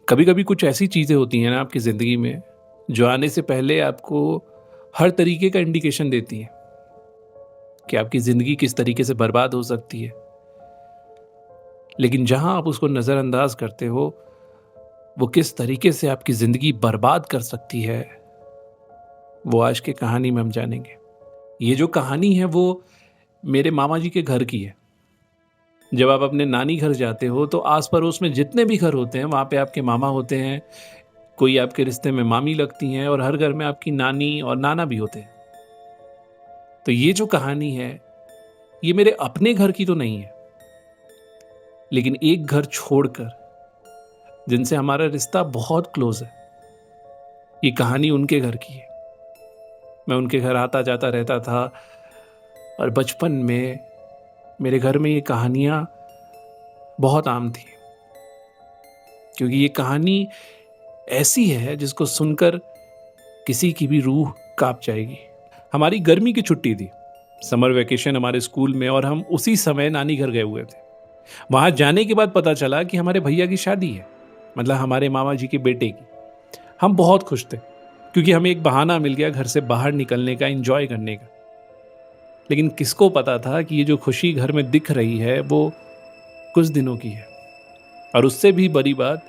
कभी कभी कुछ ऐसी चीज़ें होती हैं ना आपकी ज़िंदगी में जो आने से पहले आपको हर तरीके का इंडिकेशन देती हैं कि आपकी ज़िंदगी किस तरीके से बर्बाद हो सकती है। लेकिन जहां आप उसको नज़रअंदाज करते हो वो किस तरीके से आपकी ज़िंदगी बर्बाद कर सकती है, वो आज के कहानी में हम जानेंगे। ये जो कहानी है वो मेरे मामा जी के घर की है। जब आप अपने नानी घर जाते हो तो आस पड़ोस में जितने भी घर होते हैं वहाँ पे आपके मामा होते हैं, कोई आपके रिश्ते में मामी लगती हैं और हर घर में आपकी नानी और नाना भी होते हैं। तो ये जो कहानी है ये मेरे अपने घर की तो नहीं है, लेकिन एक घर छोड़कर जिनसे हमारा रिश्ता बहुत क्लोज है, ये कहानी उनके घर की है। मैं उनके घर आता जाता रहता था और बचपन में मेरे घर में ये कहानियां बहुत आम थी, क्योंकि ये कहानी ऐसी है जिसको सुनकर किसी की भी रूह कांप जाएगी। हमारी गर्मी की छुट्टी थी, समर वेकेशन हमारे स्कूल में, और हम उसी समय नानी घर गए हुए थे। वहां जाने के बाद पता चला कि हमारे भैया की शादी है, मतलब हमारे मामा जी के बेटे की। हम बहुत खुश थे क्योंकि हमें एक बहाना मिल गया घर से बाहर निकलने का, एंजॉय करने का। लेकिन किसको पता था कि ये जो खुशी घर में दिख रही है वो कुछ दिनों की है। और उससे भी बड़ी बात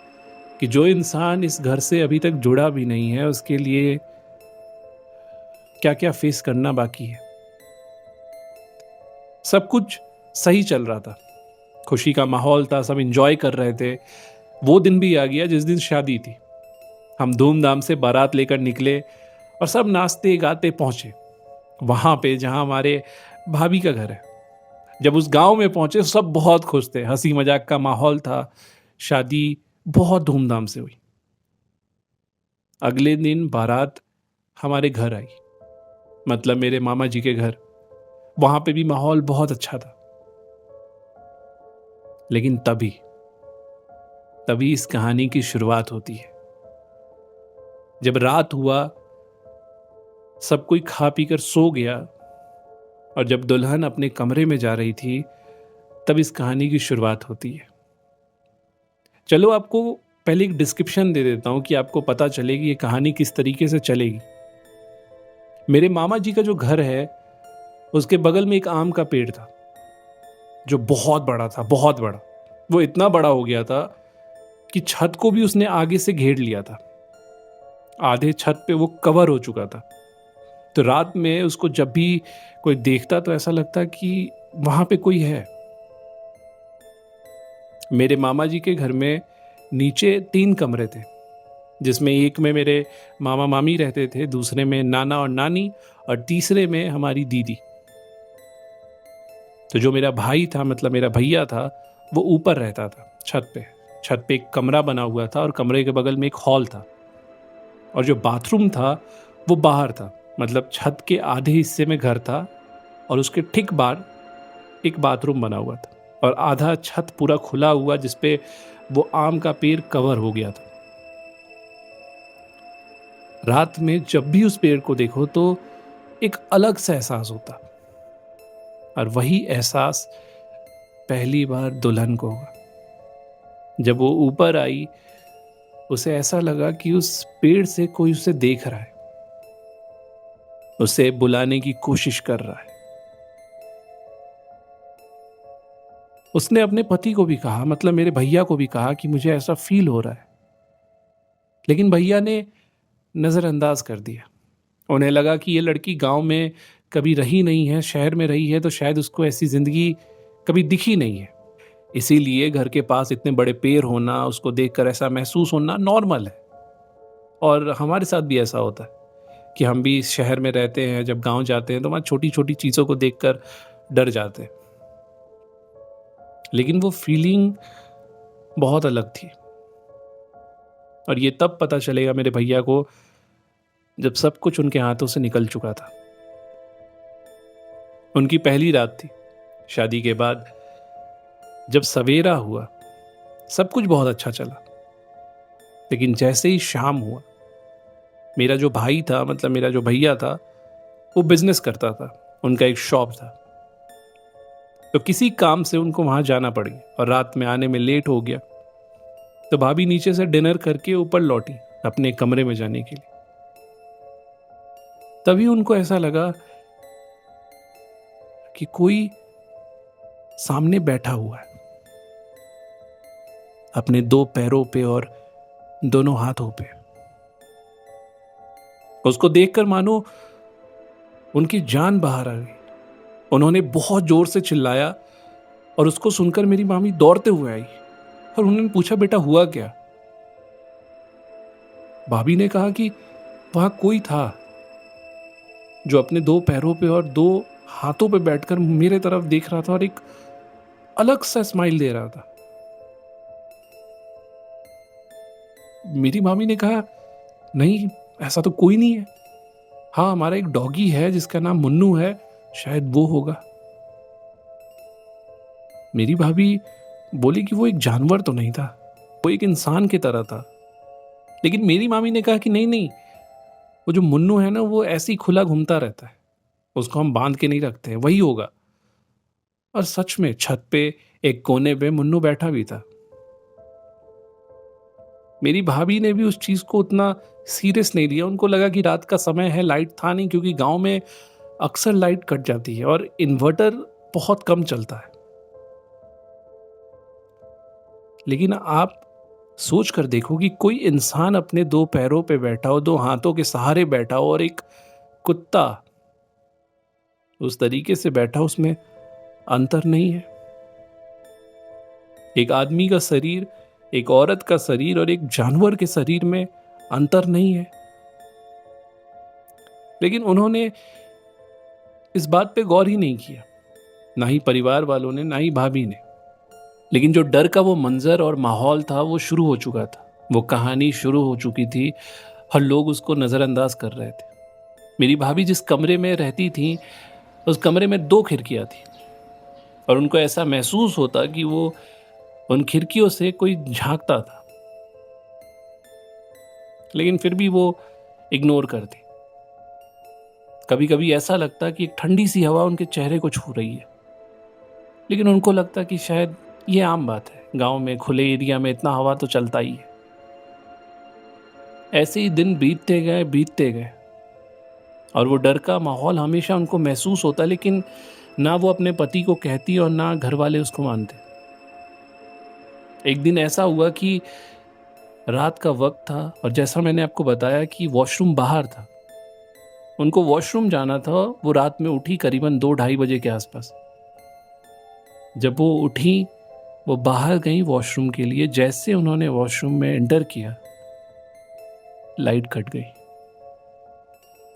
कि जो इंसान इस घर से अभी तक जुड़ा भी नहीं है उसके लिए क्या क्या फेस करना बाकी है। सब कुछ सही चल रहा था, खुशी का माहौल था, सब एंजॉय कर रहे थे। वो दिन भी आ गया जिस दिन शादी थी। हम धूमधाम से बारात लेकर निकले और सब नाचते गाते पहुंचे वहां पे जहां हमारे भाभी का घर है। जब उस गांव में पहुंचे सब बहुत खुश थे, हंसी मजाक का माहौल था। शादी बहुत धूमधाम से हुई। अगले दिन बारात हमारे घर आई, मतलब मेरे मामा जी के घर। वहां पे भी माहौल बहुत अच्छा था। लेकिन तभी तभी इस कहानी की शुरुआत होती है। जब रात हुआ, सब कोई खा पी कर सो गया और जब दुल्हन अपने कमरे में जा रही थी तब इस कहानी की शुरुआत होती है। चलो आपको पहले एक डिस्क्रिप्शन दे देता हूं कि आपको पता चले कि ये कहानी किस तरीके से चलेगी। मेरे मामा जी का जो घर है उसके बगल में एक आम का पेड़ था जो बहुत बड़ा था, बहुत बड़ा। वो इतना बड़ा हो गया था कि छत को भी उसने आगे से घेर लिया था। आधे छत पे वो कवर हो चुका था। तो रात में उसको जब भी कोई देखता तो ऐसा लगता कि वहां पे कोई है। मेरे मामा जी के घर में नीचे 3 कमरे थे, जिसमें एक में मेरे मामा मामी रहते थे, दूसरे में नाना और नानी, और तीसरे में हमारी दीदी। तो जो मेरा भाई था, मतलब मेरा भैया था, वो ऊपर रहता था छत पे। छत पे एक कमरा बना हुआ था और कमरे के बगल में एक हॉल था। और जो बाथरूम था वो बाहर था, मतलब छत के आधे हिस्से में घर था और उसके ठीक बाहर एक बाथरूम बना हुआ था, और आधा छत पूरा खुला हुआ जिसपे वो आम का पेड़ कवर हो गया था। रात में जब भी उस पेड़ को देखो तो एक अलग सा एहसास होता, और वही एहसास पहली बार दुल्हन को हुआ। जब वो ऊपर आई उसे ऐसा लगा कि उस पेड़ से कोई उसे देख रहा है, उसे बुलाने की कोशिश कर रहा है। उसने अपने पति को भी कहा, मतलब मेरे भैया को भी कहा कि मुझे ऐसा फील हो रहा है। लेकिन भैया ने नजरअंदाज कर दिया। उन्हें लगा कि ये लड़की गांव में कभी रही नहीं है, शहर में रही है तो शायद उसको ऐसी जिंदगी कभी दिखी नहीं है। इसीलिए घर के पास इतने बड़े पेड़ होना, उसको देखकर ऐसा महसूस होना नॉर्मल है। और हमारे साथ भी ऐसा होता है कि हम भी शहर में रहते हैं, जब गांव जाते हैं तो वहां छोटी छोटी चीजों को देखकर डर जाते हैं। लेकिन वो फीलिंग बहुत अलग थी, और ये तब पता चलेगा मेरे भैया को जब सब कुछ उनके हाथों से निकल चुका था। उनकी पहली रात थी शादी के बाद। जब सवेरा हुआ सब कुछ बहुत अच्छा चला, लेकिन जैसे ही शाम हुआ, मेरा जो भाई था, मतलब मेरा जो भैया था, वो बिजनेस करता था, उनका एक शॉप था। तो किसी काम से उनको वहां जाना पड़ गया और रात में आने में लेट हो गया। तो भाभी नीचे से डिनर करके ऊपर लौटी अपने कमरे में जाने के लिए। तभी उनको ऐसा लगा कि कोई सामने बैठा हुआ है, अपने दो पैरों पे और दोनों हाथों पे। उसको देखकर मानो उनकी जान बाहर आ गई। उन्होंने बहुत जोर से चिल्लाया और उसको सुनकर मेरी मामी दौड़ते हुए आई और उन्होंने पूछा, बेटा हुआ क्या? भाभी ने कहा कि वहां कोई था जो अपने दो पैरों पे और दो हाथों पे बैठकर मेरे तरफ देख रहा था और एक अलग सा स्माइल दे रहा था। मेरी मामी ने कहा, नहीं ऐसा तो कोई नहीं है। हाँ, हमारा एक डॉगी है जिसका नाम मुन्नू है, शायद वो होगा। मेरी भाभी बोली कि वो एक जानवर तो नहीं था, वो एक इंसान की तरह था। लेकिन मेरी मामी ने कहा कि नहीं नहीं, वो जो मुन्नू है ना, वो ऐसे ही खुला घूमता रहता है, उसको हम बांध के नहीं रखते हैं, वही होगा। और सच में छत पे एक कोने पे मुन्नू बैठा भी था। मेरी भाभी ने भी उस चीज को उतना सीरियस नहीं लिया। उनको लगा कि रात का समय है, लाइट था नहीं, क्योंकि गांव में अक्सर लाइट कट जाती है और इन्वर्टर बहुत कम चलता है। लेकिन आप सोच कर देखो कि कोई इंसान अपने दो पैरों पे बैठा हो, दो हाथों के सहारे बैठा हो, और एक कुत्ता उस तरीके से बैठा, उसमें अंतर नहीं है। एक आदमी का शरीर, एक औरत का शरीर और एक जानवर के शरीर में अंतर नहीं है। लेकिन उन्होंने इस बात पे गौर ही नहीं किया, ना ही परिवार वालों ने, ना ही भाभी ने। लेकिन जो डर का वो मंजर और माहौल था वो शुरू हो चुका था, वो कहानी शुरू हो चुकी थी और लोग उसको नजरअंदाज कर रहे थे। मेरी भाभी जिस कमरे में रहती थी, उस कमरे में दो खिड़कियां थी और उनको ऐसा महसूस होता कि वो उन खिड़कियों से कोई झांकता था, लेकिन फिर भी वो इग्नोर करती। कभी कभी ऐसा लगता कि एक ठंडी सी हवा उनके चेहरे को छू रही है, लेकिन उनको लगता कि शायद ये आम बात है, गांव में खुले एरिया में इतना हवा तो चलता ही है। ऐसे ही दिन बीतते गए और वो डर का माहौल हमेशा उनको महसूस होता, लेकिन ना वो अपने पति को कहती और ना घर वाले उसको मानते। एक दिन ऐसा हुआ कि रात का वक्त था और जैसा मैंने आपको बताया कि वॉशरूम बाहर था, उनको वॉशरूम जाना था। वो रात में उठी करीबन 2-2:30 बजे के आसपास। जब वो उठी, वो बाहर गई वॉशरूम के लिए। जैसे उन्होंने वॉशरूम में एंटर किया, लाइट कट गई,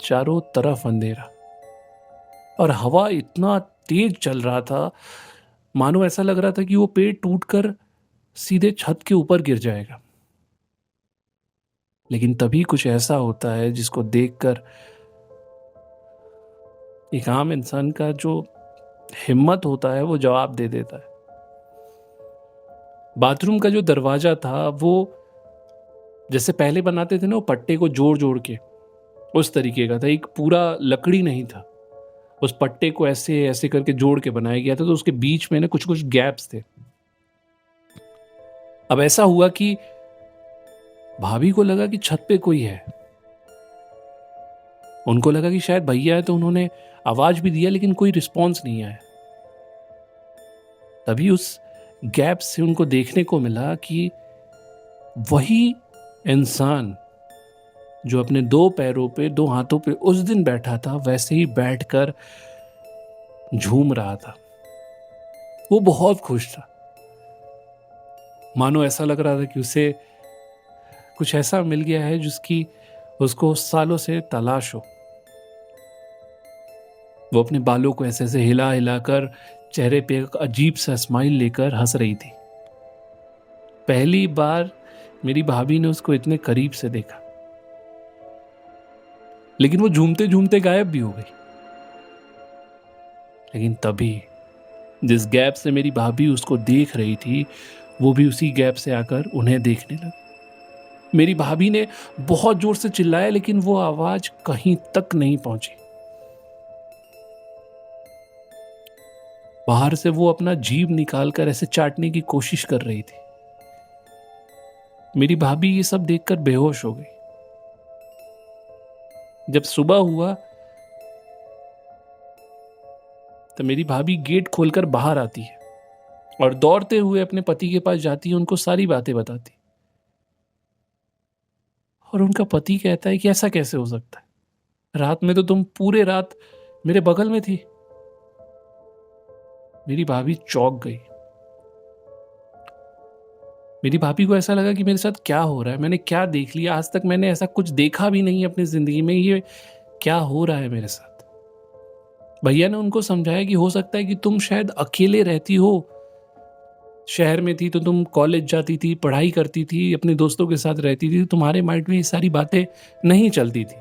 चारों तरफ अंधेरा और हवा इतना तेज चल रहा था, मानो ऐसा लग रहा था कि वो पेड़ टूटकर सीधे छत के ऊपर गिर जाएगा। लेकिन तभी कुछ ऐसा होता है जिसको देखकर एक आम इंसान का जो हिम्मत होता है वो जवाब दे देता है। बाथरूम का जो दरवाजा था वो जैसे पहले बनाते थे ना, वो पट्टे को जोड़ जोड़ के, उस तरीके का था। एक पूरा लकड़ी नहीं था, उस पट्टे को ऐसे ऐसे करके जोड़ के बनाया गया था, तो उसके बीच में ना कुछ कुछ गैप्स थे। अब ऐसा हुआ कि भाभी को लगा कि छत पे कोई है। उनको लगा कि शायद भैया है, तो उन्होंने आवाज भी दिया, लेकिन कोई रिस्पॉन्स नहीं आया। तभी उस गैप से उनको देखने को मिला कि वही इंसान जो अपने दो पैरों पे, दो हाथों पे उस दिन बैठा था, वैसे ही बैठकर झूम रहा था। वो बहुत खुश था, मानो ऐसा लग रहा था कि उसे कुछ ऐसा मिल गया है जिसकी उसको सालों से तलाश हो। वो अपने बालों को ऐसे ऐसे हिला हिलाकर चेहरे पे एक अजीब सा स्माइल लेकर हंस रही थी। पहली बार मेरी भाभी ने उसको इतने करीब से देखा, लेकिन वो झूमते झूमते गायब भी हो गई। लेकिन तभी जिस गैप से मेरी भाभी उसको देख रही थी, वो भी उसी गैप से आकर उन्हें देखने लगी। मेरी भाभी ने बहुत जोर से चिल्लाया, लेकिन वो आवाज कहीं तक नहीं पहुंची। बाहर से वो अपना जीभ निकालकर ऐसे चाटने की कोशिश कर रही थी, मेरी भाभी ये सब देखकर बेहोश हो गई। जब सुबह हुआ तो मेरी भाभी गेट खोलकर बाहर आती है और दौड़ते हुए अपने पति के पास जाती है, उनको सारी बातें बताती। और उनका पति कहता है कि ऐसा कैसे हो सकता है, रात में तो तुम पूरे रात मेरे बगल में थी। मेरी भाभी चौंक गई। मेरी भाभी को ऐसा लगा कि मेरे साथ क्या हो रहा है, मैंने क्या देख लिया, आज तक मैंने ऐसा कुछ देखा भी नहीं अपनी जिंदगी में, ये क्या हो रहा है मेरे साथ। भैया ने उनको समझाया कि हो सकता है कि तुम शायद अकेले रहती हो, शहर में थी तो तुम कॉलेज जाती थी, पढ़ाई करती थी, अपने दोस्तों के साथ रहती थी, तुम्हारे माइंड में ये सारी बातें नहीं चलती थी।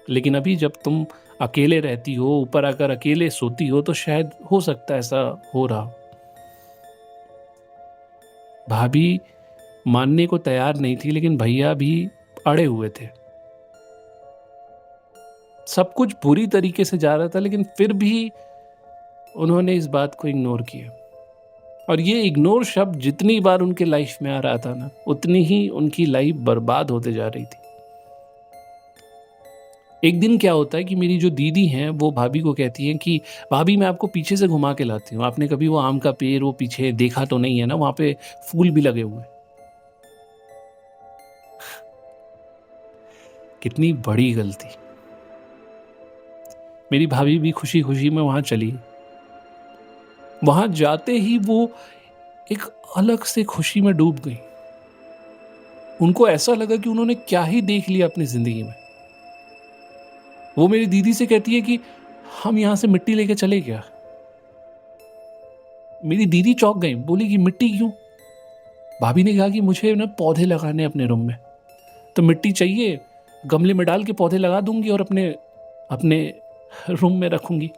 लेकिन अभी जब तुम अकेले रहती हो, ऊपर आकर अकेले सोती हो, तो शायद हो सकता है ऐसा हो रहा हो। भाभी मानने को तैयार नहीं थी, लेकिन भैया भी अड़े हुए थे। सब कुछ बुरी तरीके से जा रहा था, लेकिन फिर भी उन्होंने इस बात को इग्नोर किया। और ये इग्नोर शब्द जितनी बार उनके लाइफ में आ रहा था ना, उतनी ही उनकी लाइफ बर्बाद होते जा रही थी। एक दिन क्या होता है कि मेरी जो दीदी हैं वो भाभी को कहती हैं कि भाभी मैं आपको पीछे से घुमा के लाती हूँ, आपने कभी वो आम का पेड़ वो पीछे देखा तो नहीं है ना, वहां पे फूल भी लगे हुए हैं। कितनी बड़ी गलती। मेरी भाभी भी खुशी खुशी में वहां चली। वहां जाते ही वो एक अलग से खुशी में डूब गई। उनको ऐसा लगा कि उन्होंने क्या ही देख लिया अपनी जिंदगी में। वो मेरी दीदी से कहती है कि हम यहां से मिट्टी लेके चले क्या। मेरी दीदी चौंक गई, बोली कि मिट्टी क्यों। भाभी ने कहा कि मुझे ना पौधे लगाने अपने रूम में, तो मिट्टी चाहिए, गमले में डाल के पौधे लगा दूंगी और अपने अपने रूम में रखूंगी।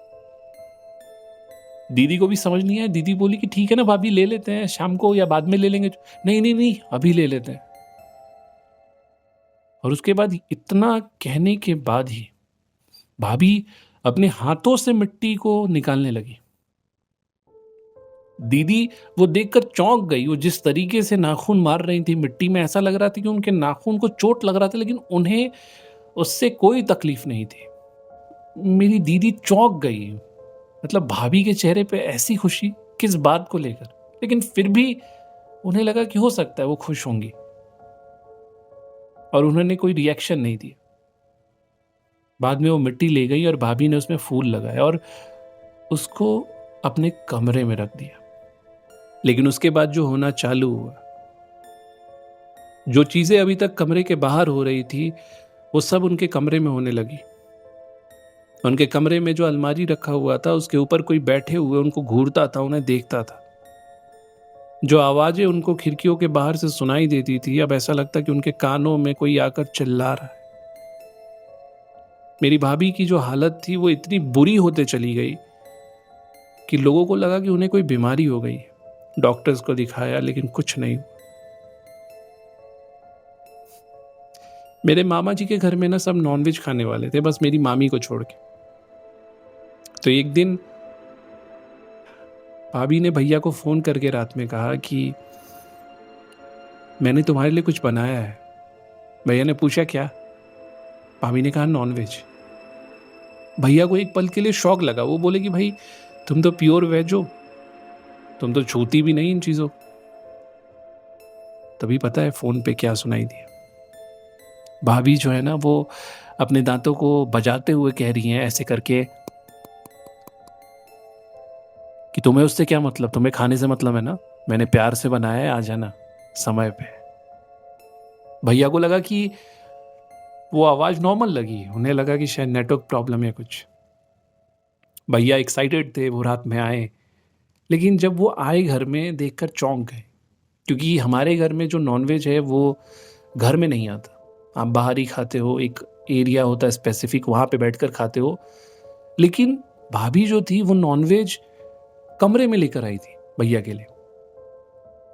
दीदी को भी समझ नहीं आया। दीदी बोली कि ठीक है ना भाभी, ले लेते हैं, शाम को या बाद में ले लेंगे। नहीं नहीं नहीं, अभी ले लेते हैं। और उसके बाद इतना कहने के बाद ही भाभी अपने हाथों से मिट्टी को निकालने लगी। दीदी वो देखकर चौंक गई। वो जिस तरीके से नाखून मार रही थी मिट्टी में, ऐसा लग रहा था कि उनके नाखून को चोट लग रहा था, लेकिन उन्हें उससे कोई तकलीफ नहीं थी। मेरी दीदी चौंक गई। मतलब भाभी के चेहरे पे ऐसी खुशी, किस बात को लेकर। लेकिन फिर भी उन्हें लगा कि हो सकता है वो खुश होंगी, और उन्होंने कोई रिएक्शन नहीं दिया। बाद में वो मिट्टी ले गई और भाभी ने उसमें फूल लगाया और उसको अपने कमरे में रख दिया। लेकिन उसके बाद जो होना चालू हुआ, जो चीजें अभी तक कमरे के बाहर हो रही थी, वो सब उनके कमरे में होने लगी। उनके कमरे में जो अलमारी रखा हुआ था, उसके ऊपर कोई बैठे हुए उनको घूरता था, उन्हें देखता था। जो आवाजें उनको खिड़कियों के बाहर से सुनाई देती थी, अब ऐसा लगता कि उनके कानों में कोई आकर चिल्ला रहा है। मेरी भाभी की जो हालत थी वो इतनी बुरी होते चली गई कि लोगों को लगा कि उन्हें कोई बीमारी हो गई। डॉक्टर्स को दिखाया, लेकिन कुछ नहीं। मेरे मामा जी के घर में ना सब नॉनवेज खाने वाले थे, बस मेरी मामी को छोड़ के। तो एक दिन भाभी ने भैया को फोन करके रात में कहा कि मैंने तुम्हारे लिए कुछ बनाया है। भैया ने पूछा क्या। भाभी ने कहा नॉनवेज। भैया को एक पल के लिए शौक लगा। वो बोले कि भाई तुम तो प्योर वेज हो, तुम तो छूती भी नहीं इन चीजों। तभी पता है फोन पे क्या सुनाई दिया। भाभी जो है ना, वो अपने दांतों को बजाते हुए कह रही हैं ऐसे करके कि तुम्हें उससे क्या मतलब, तुम्हें खाने से मतलब है ना, मैंने प्यार से बनाया है, आ जाना समय पे। भैया को लगा कि वो आवाज नॉर्मल लगी, उन्हें लगा कि शायद नेटवर्क प्रॉब्लम है कुछ। भैया एक्साइटेड थे, वो रात में आए। लेकिन जब वो आए घर में, देखकर चौंक गए, क्योंकि हमारे घर में जो नॉनवेज है वो घर में नहीं आता। आप बाहर ही खाते हो, एक एरिया होता है स्पेसिफिक, वहां पे बैठकर खाते हो। लेकिन भाभी जो थी वो नॉनवेज कमरे में लेकर आई थी भैया के लिए।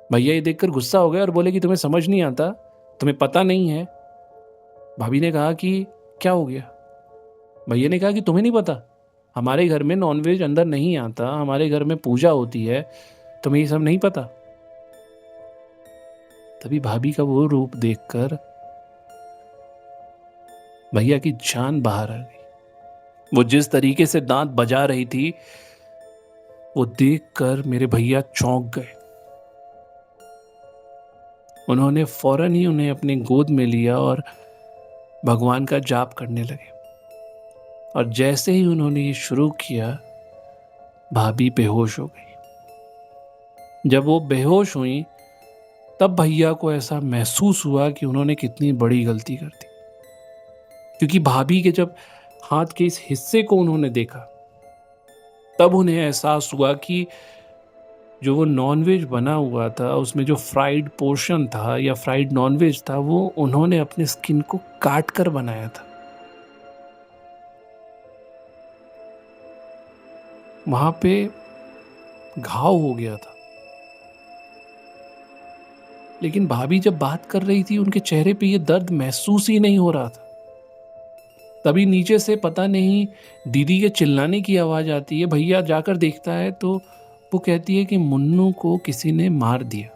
भैया ये देखकर गुस्सा हो गए और बोले कि तुम्हें समझ नहीं आता, तुम्हें पता नहीं है। भाभी ने कहा कि क्या हो गया। भैया ने कहा कि तुम्हें नहीं पता, हमारे घर में नॉनवेज अंदर नहीं आता, हमारे घर में पूजा होती है, तुम्हें ये सब नहीं पता। तभी भाभी का वो रूप देखकर भैया की जान बाहर आ गई। वो जिस तरीके से दांत बजा रही थी, वो देखकर मेरे भैया चौंक गए। उन्होंने फौरन ही उन्हें अपनी गोद में लिया और भगवान का जाप करने लगे। और जैसे ही उन्होंने ये शुरू किया, भाभी बेहोश हो गई। जब वो बेहोश हुई, तब भैया को ऐसा महसूस हुआ कि उन्होंने कितनी बड़ी गलती कर दी। क्योंकि भाभी के जब हाथ के इस हिस्से को उन्होंने देखा, तब उन्हें एहसास हुआ कि जो वो नॉनवेज बना हुआ था, उसमें जो फ्राइड पोर्शन था या फ्राइड नॉनवेज था, वो उन्होंने अपने स्किन को काट कर बनाया था। वहां पे घाव हो गया था। लेकिन भाभी जब बात कर रही थी, उनके चेहरे पे ये दर्द महसूस ही नहीं हो रहा था। तभी नीचे से पता नहीं दीदी के चिल्लाने की आवाज आती है। भैया जाकर देखता है तो वो कहती है कि मुन्नू को किसी ने मार दिया।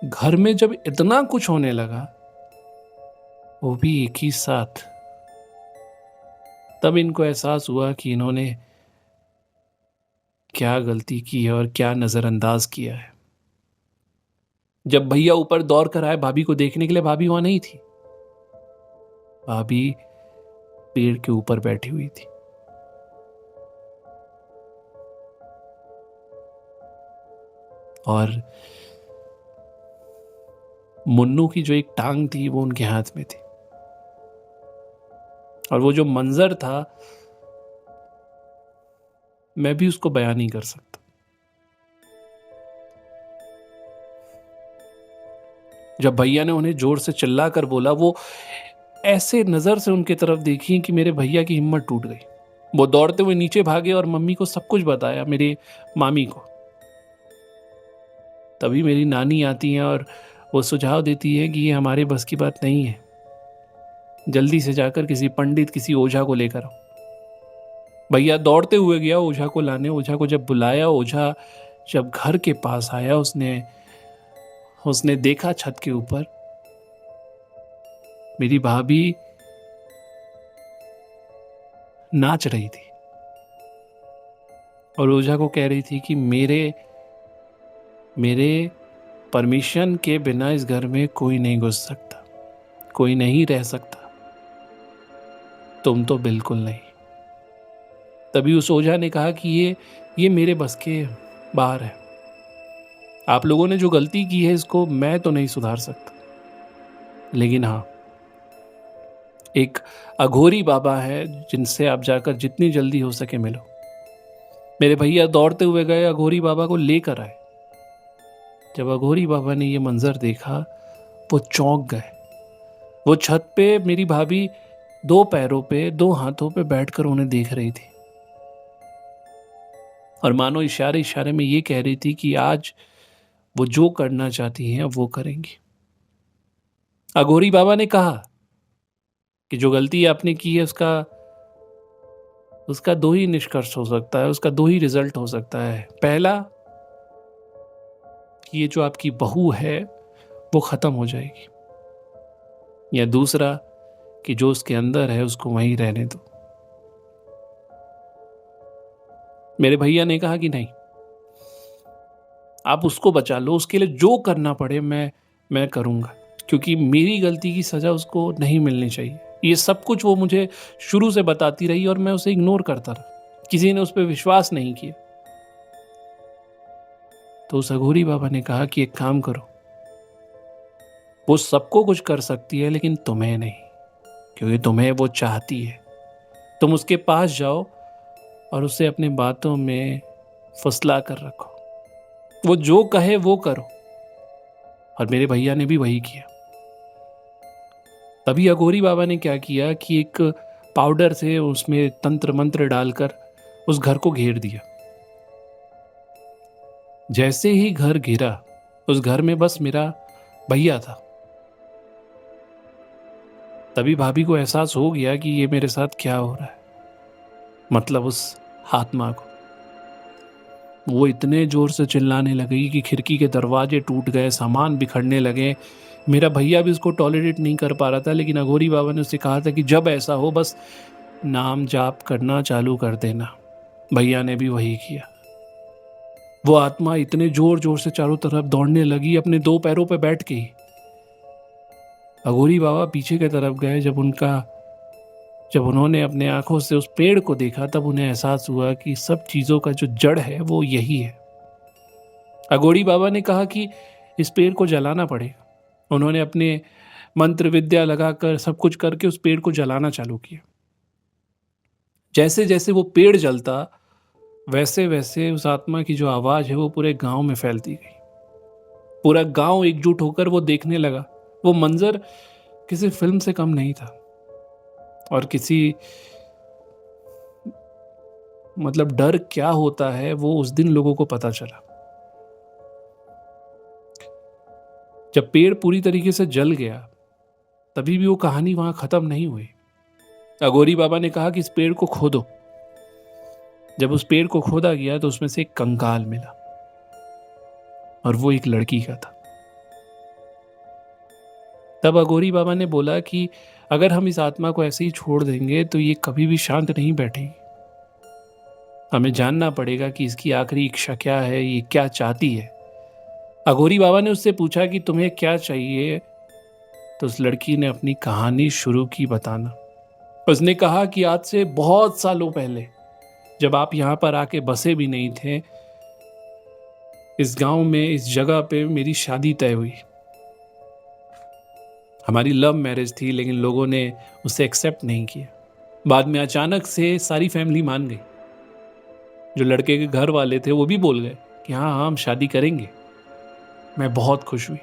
घर में जब इतना कुछ होने लगा, वो भी एक ही साथ, तब इनको एहसास हुआ कि इन्होंने क्या गलती की है और क्या नजरअंदाज किया है। जब भैया ऊपर दौड़ कर आए भाभी को देखने के लिए, भाभी वहां नहीं थी। भाभी पेड़ के ऊपर बैठी हुई थी। और मुन्नू की जो एक टांग थी, वो उनके हाथ में थी। और वो जो मंजर था, मैं भी उसको बयान नहीं कर सकता। जब भैया ने उन्हें जोर से चिल्ला कर बोला, वो ऐसे नजर से उनकी तरफ देखी कि मेरे भैया की हिम्मत टूट गई। वो दौड़ते हुए नीचे भागे और मम्मी को सब कुछ बताया, मेरे मामी को। तभी मेरी नानी आती हैं और वो सुझाव देती है कि ये हमारे बस की बात नहीं है, जल्दी से जाकर किसी पंडित, किसी ओझा को लेकर आओ। भैया दौड़ते हुए गया ओझा को लाने। ओझा को जब बुलाया, ओझा जब घर के पास आया, उसने उसने देखा छत के ऊपर मेरी भाभी नाच रही थी और ओझा को कह रही थी कि मेरे परमिशन के बिना इस घर में कोई नहीं घुस सकता, कोई नहीं रह सकता, तुम तो बिल्कुल नहीं। तभी उस ओझा ने कहा कि ये मेरे बस के बाहर है। आप लोगों ने जो गलती की है, इसको मैं तो नहीं सुधार सकता, लेकिन हाँ, एक अघोरी बाबा है जिनसे आप जाकर जितनी जल्दी हो सके मिलो। मेरे भैया दौड़ते हुए गए, अघोरी बाबा को लेकर आए। जब अघोरी बाबा ने ये मंजर देखा, वो चौंक गए। वो छत पे मेरी भाभी दो पैरों पे, दो हाथों पे बैठकर उन्हें देख रही थी और मानो इशारे इशारे में ये कह रही थी कि आज वो जो करना चाहती हैं वो करेंगी। अघोरी बाबा ने कहा कि जो गलती आपने की है, उसका दो ही निष्कर्ष हो सकता है, उसका दो ही रिजल्ट हो सकता है। पहला, कि ये जो आपकी बहू है वो खत्म हो जाएगी, या दूसरा कि जो उसके अंदर है उसको वहीं रहने दो। मेरे भैया ने कहा कि नहीं, आप उसको बचा लो, उसके लिए जो करना पड़े मैं करूंगा, क्योंकि मेरी गलती की सजा उसको नहीं मिलनी चाहिए। ये सब कुछ वो मुझे शुरू से बताती रही और मैं उसे इग्नोर करता रहा, किसी ने उस पर विश्वास नहीं किया। तो उस अघोरी बाबा ने कहा कि एक काम करो, वो सबको कुछ कर सकती है लेकिन तुम्हें नहीं, क्योंकि तुम्हें वो चाहती है। तुम उसके पास जाओ और उसे अपने बातों में फुसला कर रखो, वो जो कहे वो करो। और मेरे भैया ने भी वही किया। तभी अघोरी बाबा ने क्या किया कि एक पाउडर से उसमें तंत्र मंत्र डालकर उस घर को घेर दिया। जैसे ही घर घिरा, उस घर में बस मेरा भैया था। तभी भाभी को एहसास हो गया कि ये मेरे साथ क्या हो रहा है, मतलब उस आत्मा को। वो इतने जोर से चिल्लाने लगी कि खिड़की के दरवाजे टूट गए, सामान बिखरने लगे। मेरा भैया भी उसको टॉलरेट नहीं कर पा रहा था, लेकिन अघोरी बाबा ने उससे कहा था कि जब ऐसा हो बस नाम जाप करना चालू कर देना। भैया ने भी वही किया। वो आत्मा इतने जोर जोर से चारों तरफ दौड़ने लगी, अपने 2 पैरों पर बैठ गई। अघोरी बाबा पीछे की तरफ गए। जब उन्होंने अपने आंखों से उस पेड़ को देखा, तब उन्हें एहसास हुआ कि सब चीजों का जो जड़ है वो यही है। अघोरी बाबा ने कहा कि इस पेड़ को जलाना पड़ेगा। उन्होंने अपने मंत्र विद्या लगाकर सब कुछ करके उस पेड़ को जलाना चालू किया। जैसे जैसे वो पेड़ जलता, वैसे वैसे उस आत्मा की जो आवाज है वो पूरे गांव में फैलती गई। पूरा गांव एकजुट होकर वो देखने लगा। वो मंजर किसी फिल्म से कम नहीं था, और किसी डर क्या होता है वो उस दिन लोगों को पता चला। जब पेड़ पूरी तरीके से जल गया, तभी भी वो कहानी वहां खत्म नहीं हुई। अघोरी बाबा ने कहा कि इस पेड़ को खोदो। जब उस पेड़ को खोदा गया तो उसमें से एक कंकाल मिला, और वो एक लड़की का था। तब अघोरी बाबा ने बोला कि अगर हम इस आत्मा को ऐसे ही छोड़ देंगे तो ये कभी भी शांत नहीं बैठेगी। हमें जानना पड़ेगा कि इसकी आखिरी इच्छा क्या है, ये क्या चाहती है। अघोरी बाबा ने उससे पूछा कि तुम्हें क्या चाहिए, तो उस लड़की ने अपनी कहानी शुरू की बताना। उसने कहा कि आज से बहुत सालों पहले, जब आप यहां पर आके बसे भी नहीं थे, इस गांव में, इस जगह पे मेरी शादी तय हुई। हमारी लव मैरिज थी, लेकिन लोगों ने उसे एक्सेप्ट नहीं किया। बाद में अचानक से सारी फैमिली मान गई। जो लड़के के घर वाले थे वो भी बोल गए कि हाँ हाँ हम शादी करेंगे। मैं बहुत खुश हुई।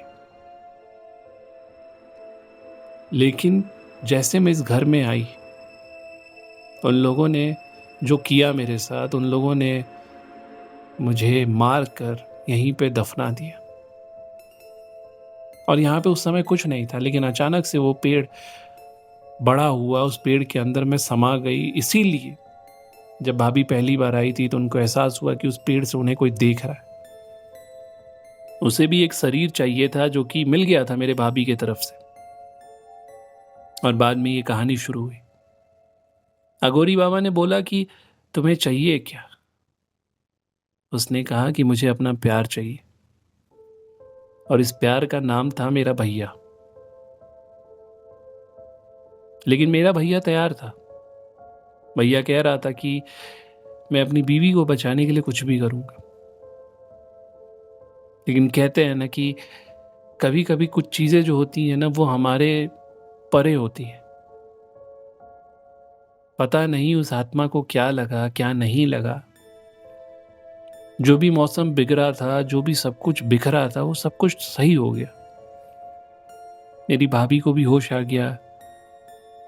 लेकिन जैसे मैं इस घर में आई, उन लोगों ने जो किया मेरे साथ, उन लोगों ने मुझे मार कर यहीं पे दफना दिया। और यहाँ पे उस समय कुछ नहीं था, लेकिन अचानक से वो पेड़ बड़ा हुआ, उस पेड़ के अंदर मैं समा गई। इसीलिए जब भाभी पहली बार आई थी तो उनको एहसास हुआ कि उस पेड़ से उन्हें कोई देख रहा है। उसे भी एक शरीर चाहिए था, जो कि मिल गया था मेरे भाभी की तरफ से। और बाद में ये कहानी शुरू हुई। अघोरी बाबा ने बोला कि तुम्हें चाहिए क्या? उसने कहा कि मुझे अपना प्यार चाहिए, और इस प्यार का नाम था मेरा भैया। लेकिन मेरा भैया तैयार था। भैया कह रहा था कि मैं अपनी बीवी को बचाने के लिए कुछ भी करूंगा। लेकिन कहते हैं ना कि कभी कभी कुछ चीजें जो होती हैं ना, वो हमारे परे होती हैं। पता नहीं उस आत्मा को क्या लगा, क्या नहीं लगा। जो भी मौसम बिगड़ा था, जो भी सब कुछ बिखरा था, वो सब कुछ सही हो गया। मेरी भाभी को भी होश आ गया।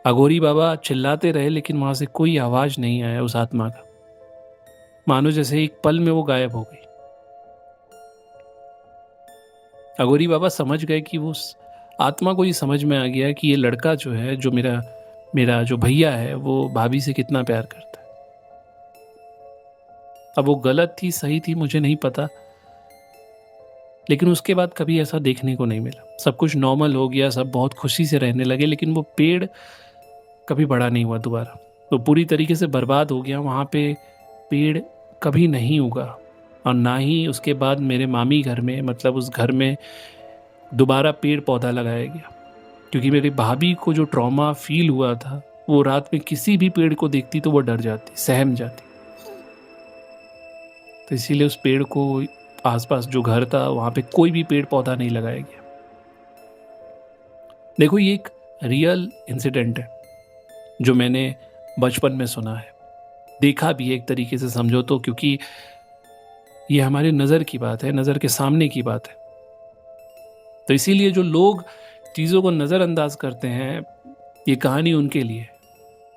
अघोरी बाबा चिल्लाते रहे, लेकिन वहां से कोई आवाज नहीं आया उस आत्मा का। मानो जैसे एक पल में वो गायब हो गई। अघोरी बाबा समझ गए कि वो आत्मा को ये समझ में आ गया कि ये लड़का जो है, जो मेरा जो भैया है, वो भाभी से कितना प्यार करता है। अब वो गलत थी सही थी मुझे नहीं पता, लेकिन उसके बाद कभी ऐसा देखने को नहीं मिला। सब कुछ नॉर्मल हो गया, सब बहुत खुशी से रहने लगे, लेकिन वो पेड़ कभी बड़ा नहीं हुआ दोबारा। वो पूरी तरीके से बर्बाद हो गया। वहाँ पे पेड़ कभी नहीं उगा, और ना ही उसके बाद मेरे मामी घर में, उस घर में दोबारा पेड़ पौधा लगाया गया। क्योंकि मेरी भाभी को जो ट्रॉमा फील हुआ था, वो रात में किसी भी पेड़ को देखती तो वो डर जाती, सहम जाती। तो इसीलिए उस पेड़ को, आसपास जो घर था वहां पे कोई भी पेड़ पौधा नहीं लगाया गया। देखो, ये एक रियल इंसिडेंट है जो मैंने बचपन में सुना है, देखा भी है एक तरीके से समझो तो, क्योंकि ये हमारे नज़र की बात है, नज़र के सामने की बात है। तो इसीलिए जो लोग चीज़ों को नज़रअंदाज करते हैं, ये कहानी उनके लिए।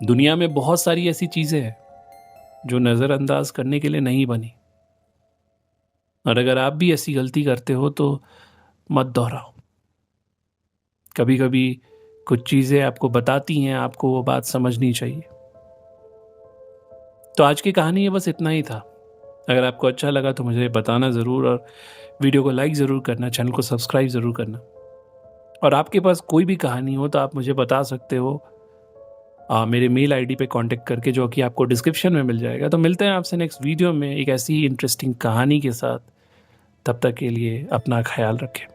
दुनिया में बहुत सारी ऐसी चीज़ें हैं जो नज़रअंदाज करने के लिए नहीं बनी, और अगर आप भी ऐसी गलती करते हो तो मत दोहराओ। कभी कभी कुछ चीज़ें आपको बताती हैं, आपको वो बात समझनी चाहिए। तो आज की कहानी ये बस इतना ही था। अगर आपको अच्छा लगा तो मुझे बताना ज़रूर, और वीडियो को लाइक ज़रूर करना, चैनल को सब्सक्राइब ज़रूर करना। और आपके पास कोई भी कहानी हो तो आप मुझे बता सकते हो मेरे मेल आईडी पे कांटेक्ट करके, जो कि आपको डिस्क्रिप्शन में मिल जाएगा। तो मिलते हैं आपसे नेक्स्ट वीडियो में एक ऐसी ही इंटरेस्टिंग कहानी के साथ। तब तक के लिए अपना ख्याल रखें।